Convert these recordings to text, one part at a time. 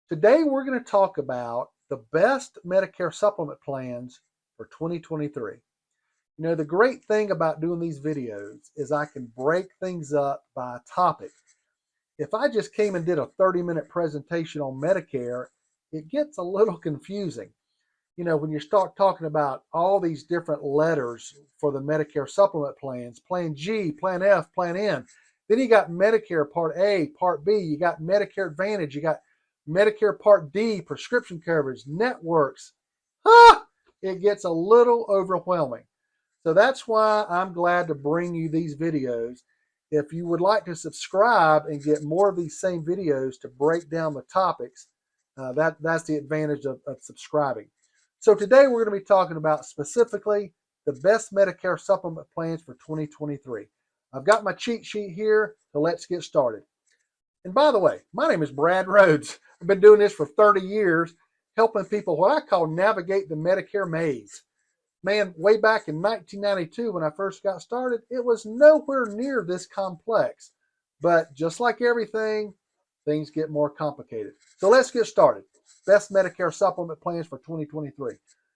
Today we're going to talk about the best Medicare supplement plans for 2023. You know, the great thing about doing these videos is I can break things up by topic. If I just came and did a 30-minute presentation on Medicare, it gets a little confusing. You know, when you start talking about all these different letters for the Medicare supplement plans, Plan G, Plan F, Plan N, then you got Medicare Part A, Part B, you got Medicare Advantage, you got Medicare Part D, prescription coverage, networks. It gets a little overwhelming. So that's why I'm glad to bring you these videos. If you would like to subscribe and get more of these same videos to break down the topics, that's the advantage of subscribing. So today we're going to be talking about specifically the best Medicare supplement plans for 2023. I've got my cheat sheet here, so let's get started. And by the way, my name is Brad Rhodes. I've been doing this for 30 years, helping people what I call navigate the Medicare maze. Man, way back in 1992 when I first got started, it was nowhere near this complex. But just like everything, things get more complicated. So let's get started. Best Medicare supplement plans for 2023.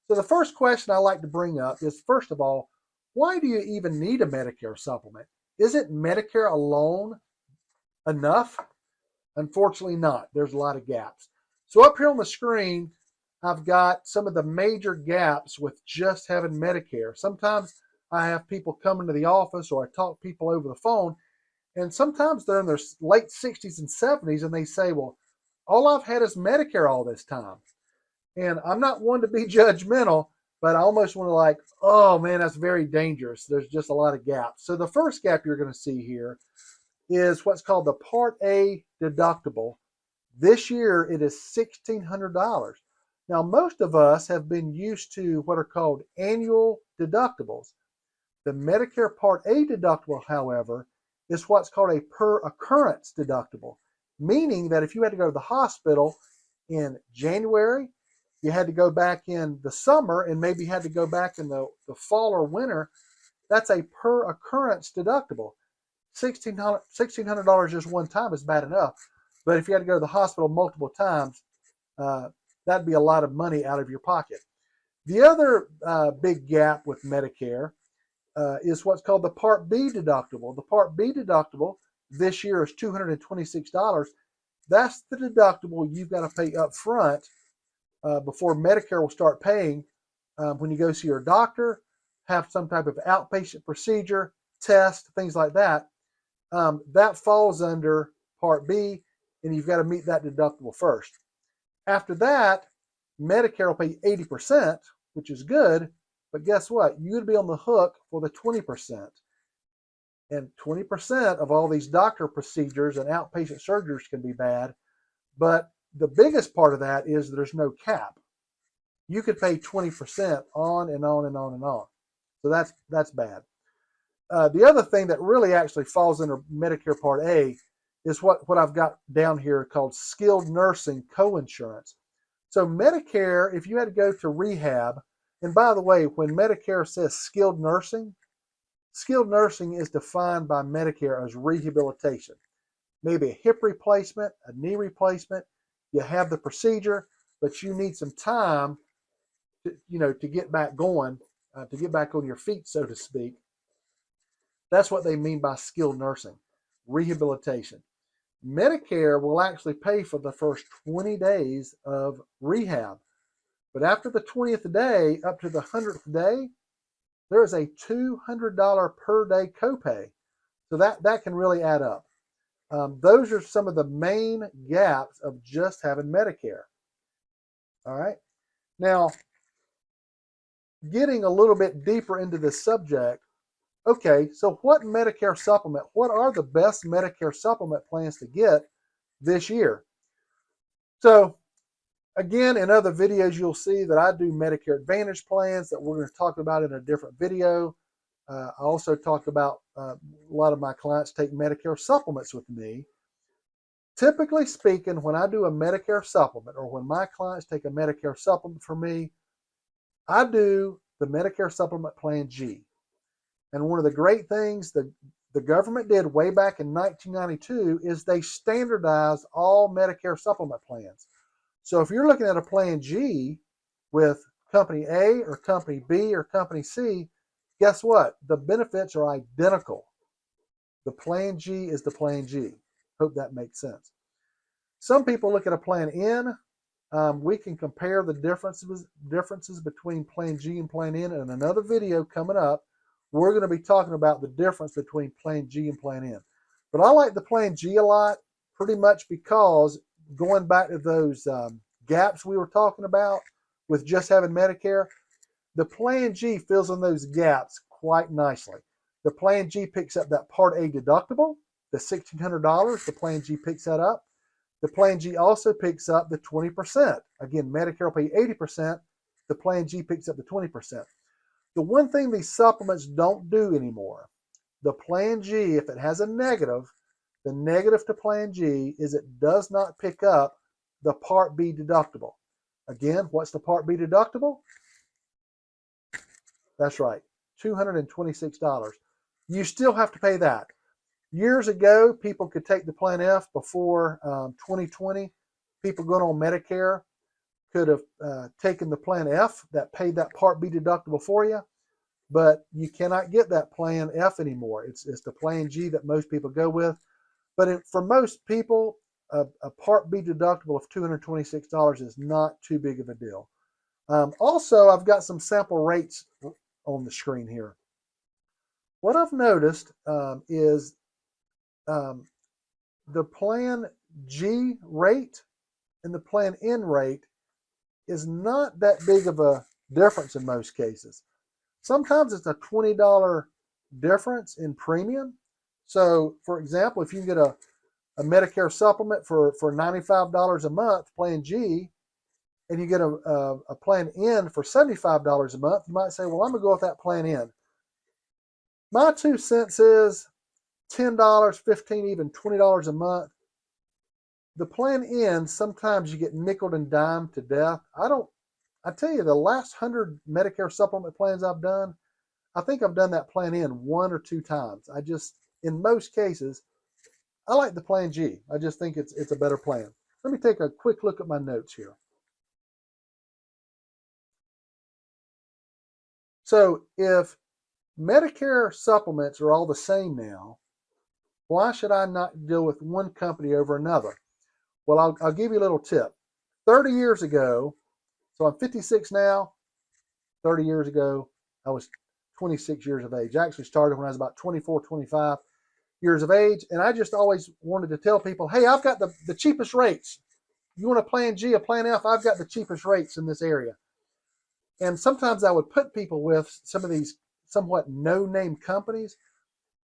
So the first question I like to bring up is, first of all, why do you even need a Medicare supplement? Isn't Medicare alone enough? Unfortunately not. There's a lot of gaps. So up here on the screen, I've got some of the major gaps with just having Medicare. Sometimes I have people come into the office or I talk to people over the phone, and sometimes they're in their late 60s and 70s and they say, well, all I've had is Medicare all this time. And I'm not one to be judgmental, but I almost want to like, oh man, that's very dangerous. There's just a lot of gaps. So the first gap you're going to see here is what's called the Part A deductible. This year it is $1,600. Now, most of us have been used to what are called annual deductibles. The Medicare Part A deductible, however, is what's called a per occurrence deductible, meaning that if you had to go to the hospital in January, you had to go back in the summer, and maybe you had to go back in the fall or winter, that's a per occurrence deductible. $1,600 just one time is bad enough, but if you had to go to the hospital multiple times, that'd be a lot of money out of your pocket. The other big gap with Medicare is what's called the Part B deductible. The Part B deductible this year is $226. That's the deductible you've got to pay up front before Medicare will start paying when you go see your doctor, have some type of outpatient procedure, test, things like that. That falls under Part B, and you've got to meet that deductible first. After that, Medicare will pay 80%, which is good, but guess what? You'd be on the hook for the 20%. And 20% of all these doctor procedures and outpatient surgeries can be bad, but the biggest part of that is there's no cap. You could pay 20% on and on and on and on. So that's bad. The other thing that really actually falls under Medicare Part A is what I've got down here called skilled nursing coinsurance. So Medicare, if you had to go to rehab, and by the way, when Medicare says skilled nursing is defined by Medicare as rehabilitation. Maybe a hip replacement, a knee replacement, you have the procedure, but you need some time to get back going, to get back on your feet, so to speak. That's what they mean by skilled nursing, rehabilitation. Medicare will actually pay for the first 20 days of rehab. But after the 20th day, up to the 100th day, there is a $200 per day copay. So that can really add up. Those are some of the main gaps of just having Medicare. All right. Now, getting a little bit deeper into this subject, okay, so what Medicare supplement, what are the best Medicare supplement plans to get this year? So again, in other videos, you'll see that I do Medicare Advantage plans that we're going to talk about in a different video. I also talk about a lot of my clients take Medicare supplements with me. Typically speaking, when I do a Medicare supplement or when my clients take a Medicare supplement from me, I do the Medicare Supplement Plan G. And one of the great things the government did way back in 1992 is they standardized all Medicare supplement plans. So if you're looking at a Plan G with Company A or Company B or Company C, guess what? The benefits are identical. The Plan G is the Plan G. Hope that makes sense. Some people look at a Plan N. We can compare the differences between Plan G and Plan N in another video coming up. We're going to be talking about the difference between Plan G and Plan N. But I like the Plan G a lot, pretty much because going back to those gaps we were talking about with just having Medicare, the Plan G fills in those gaps quite nicely. The Plan G picks up that Part A deductible, the $1,600. The Plan G picks that up. The Plan G also picks up the 20%. Again, Medicare will pay 80%. The Plan G picks up the 20%. The one thing these supplements don't do anymore, the Plan G, if it has a negative, the negative to Plan G is it does not pick up the Part B deductible. Again, what's the Part B deductible? That's right, $226. You still have to pay that. Years ago, people could take the Plan F before 2020. People going on Medicare could have taken the Plan F that paid that Part B deductible for you, but you cannot get that Plan F anymore. It's the Plan G that most people go with. But for most people, a Part B deductible of $226 is not too big of a deal. Also, I've got some sample rates on the screen here. What I've noticed is the Plan G rate and the Plan N rate is not that big of a difference in most cases. Sometimes it's a $20 difference in premium. So, for example, if you can get a Medicare supplement for $95 a month, Plan G, and you get a Plan N for $75 a month, you might say, well, I'm going to go with that Plan N. My 2 cents is $10, $15, even $20 a month. The Plan N, sometimes you get nickeled and dimed to death. I tell you, the last 100 Medicare supplement plans I've done, I think I've done that Plan N 1 or 2 times. In most cases, I like the Plan G. I just think it's a better plan. Let me take a quick look at my notes here. So if Medicare supplements are all the same now, why should I not deal with one company over another? Well, I'll give you a little tip. 30 years ago, so I'm 56 now, 30 years ago, I was 26 years of age. I actually started when I was about 24, 25 years of age, and I just always wanted to tell people, hey, I've got the cheapest rates. You want a Plan G, a Plan F? I've got the cheapest rates in this area. And sometimes I would put people with some of these somewhat no-name companies.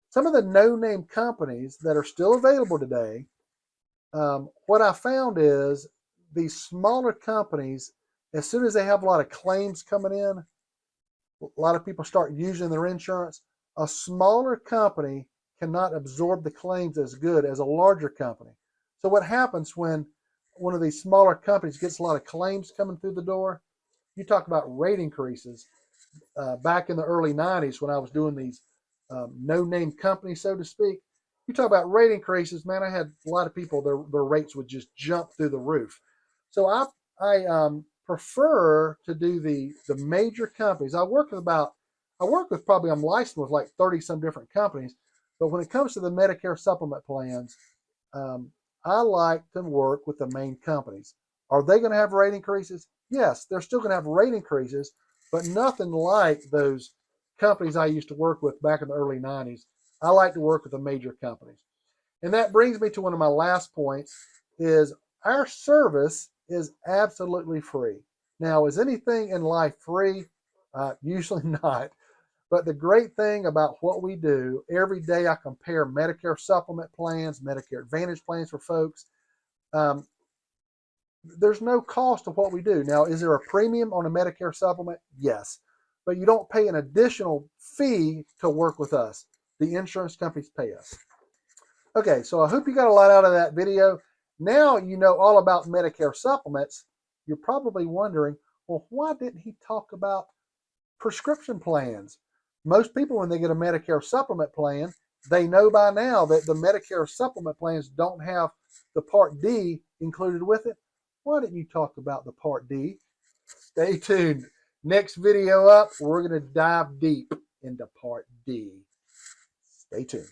Some of the no-name companies that are still available today, what I found is these smaller companies, as soon as they have a lot of claims coming in, a lot of people start using their insurance, a smaller company cannot absorb the claims as good as a larger company. So what happens when one of these smaller companies gets a lot of claims coming through the door? You talk about rate increases. Back in the early 90s when I was doing these no-name companies, so to speak, you talk about rate increases, man, I had a lot of people, their rates would just jump through the roof. So I prefer to do the major companies. I'm licensed with like 30 some different companies, but when it comes to the Medicare supplement plans, I like to work with the main companies. Are they going to have rate increases? Yes, they're still going to have rate increases, but nothing like those companies I used to work with back in the early 90s. I like to work with the major companies. And that brings me to one of my last points is our service is absolutely free. Now, is anything in life free? Usually not. But the great thing about what we do, every day I compare Medicare supplement plans, Medicare Advantage plans for folks. There's no cost to what we do. Now, is there a premium on a Medicare supplement? Yes. But you don't pay an additional fee to work with us. The insurance companies pay us. Okay, so I hope you got a lot out of that video. Now you know all about Medicare supplements. You're probably wondering, well, why didn't he talk about prescription plans? Most people, when they get a Medicare supplement plan, they know by now that the Medicare supplement plans don't have the Part D included with it. Why didn't you talk about the Part D? Stay tuned. Next video up, we're going to dive deep into Part D. Stay tuned.